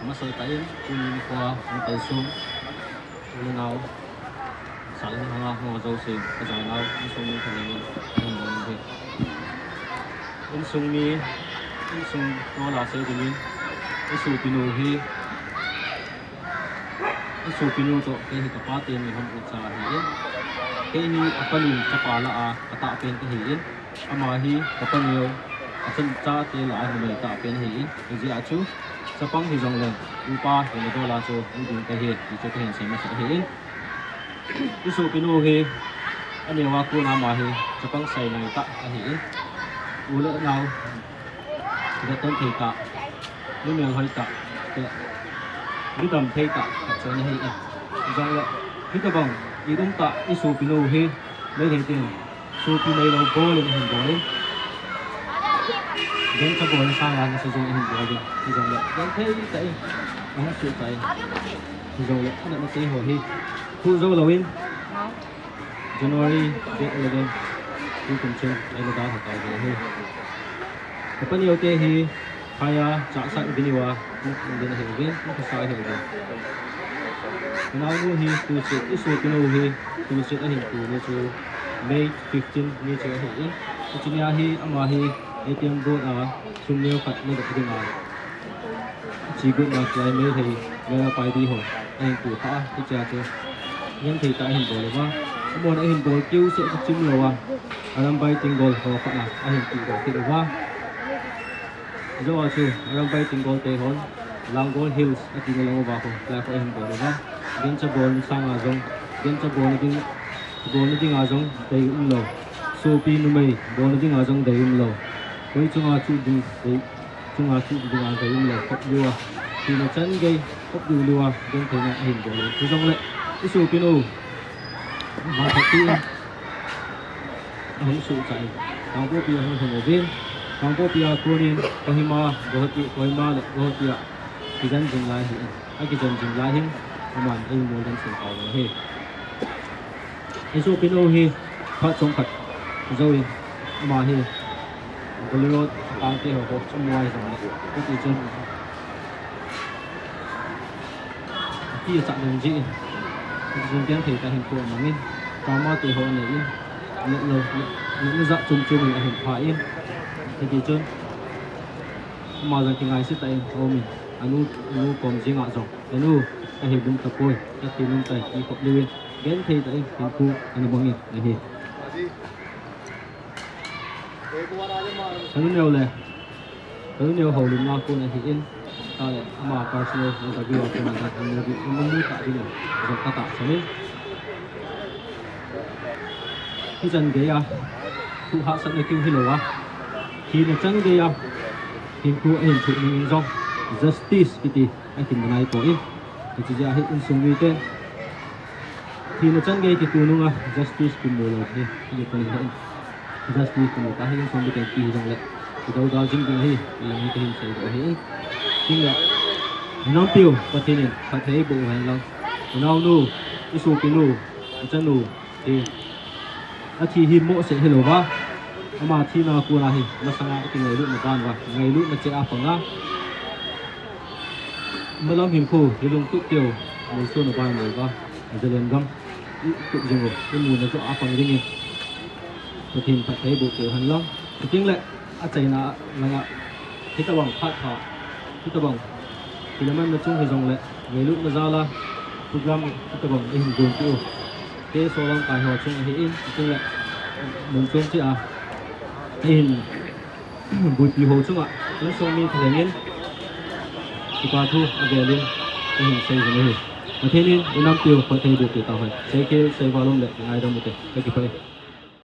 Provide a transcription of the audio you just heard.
mà sợi tay cùng qua tay xuống lên nào sáng hàng hàng dầu xì cái giải nào xuống như thế này mình thì in xuống mi in xuống nó là sẽ gì in xuống pinu hi in xuống pinu to cái hi kapat tiền mình không có trả hi cái hi apalin chapala a kata pen cái hi ama hi kapanyo asan cha te la hi ta pen hi ji achu sapang hi jong len upa hi do la cho udin cái hi cho cái hình xem sẽ hi isu pinu hi ani wa ku na ma hi chapang sai nai ta hi ule nào đã tên thầy ta nếu mình hơi ta nếu tầm thầy ta cho nên hay rằng là khi ta bằng ý đúng ta isu pinu hi lấy thầy tiền su pinu lâu cố lên hình bò lên đến cho bò sang là sử dụng hình bò đi thì rằng là đến thế tại nó sự tại thì rằng là nó sẽ hồi hi thu dâu là win January date 11 tu cùng chơi đây là đã học tại rồi hi cái nhiều cái hi kaya trả sát cái điều à cũng đến hiểu biết cũng có sai hiểu được nào nu hi tu sẽ ít số cái nu hi tu sẽ ở hình tu như số May 15 như chơi hiểu cái chuyện này hi ama hi ATM board à sum nhiều phật nên được cái nào chỉ cũng là cái mấy thì người phải đi hỏi anh tu ta cái chơi chơi nhân thì tại hình bộ là một anh hình bộ kêu sẽ tập trung lâu à anh bay tình gol họ phải là anh hình tu thì được quá rồi chứ anh bay tình gol tây hòn Langol Hills at tinggal lang ba ko kaya ko hình bộ được quá đến cho bồn sang à giống đến cho bồn đi à giống đầy lâu sopi numei bồn đi à giống đầy lâu với chúng à chú đi đầy chúng à chú đi à đầy lâu cốc lúa thì nó chân gây cốc lúa đến thế này hình bộ thì giống lại cái sopi nu mà thật tiên không sự chạy đang có bia hơn thằng viên đang có bia kunin kohima kohima là kohia thì dân dừng lại thì cái dân dừng lại hin mà anh muốn dân sinh tàu rồi hi cái số pino hi phát trong phật rồi mà hi cái lô tăng cái hồ trong ngoài rồi cái gì chân khi chặn đường gì dùng tiếng thì tại hình của mà mình có mà từ hồ này những dạng chung chung mình hình phải yên thì gì chân mà rằng cái ngày sẽ tại hồ mình anu còn gì ngạ rồi anu cái hình đúng tập bôi cái tiền nông tài đi cọp lưu đến thì tại hình khu anh bằng này thì thằng nhiều này thằng nhiều hầu lùm nào cô này thì yên ta lại mà Barcelona nó đã ghi vào cái màn hình anh bị muốn mua tại đi rồi rồi ta tạo cho nên cái chân cái à thu hạ sẵn được kêu hello à khi nó chân cái à hình khu hình thụ mình rong justice kiti anh tìm cái này có in thì chỉ ra hiện sung vi tên thì nó chân cái tu nung à justice cùng mồi rồi thì cái phần hiện justice cùng ta hiện sung vi tên kỳ rong lại thì đâu đó chính cái hi là những cái hình xảy ra hiện chính là nó tiêu và thế này phải thấy bộ hành long nào nu cái số cái nu chân nu thì chỉ hiểm mộ sẽ hello va mà khi nào cô là nó sang cái ngày lúc mà tan và ngày lúc mà chạy áp phẳng á mà làm hiểm khổ thì dùng tụ tiêu một số nó bay rồi va giờ lên găm tụ dùng rồi cái mùi nó chỗ áp phẳng đi nghe thì phải thấy bộ kiểu hành long thì tiếng lệ chạy là cái tao bằng phát thọ cái tao bằng thì nó mới chung thì dòng lệ ngày lúc mà ra là program cái tao bằng hình gồm tiêu cái số long tài họ chung là in tiếng lệ mình chung chứ à hình bùi bì hồ chung ạ nó xong đi thì nhiên thì qua thu về lên hình xây rồi này mà thế nên đến năm tiêu có thể được để tạo hình xây kia xây vào lông lệ ai đâu một cái kịp phải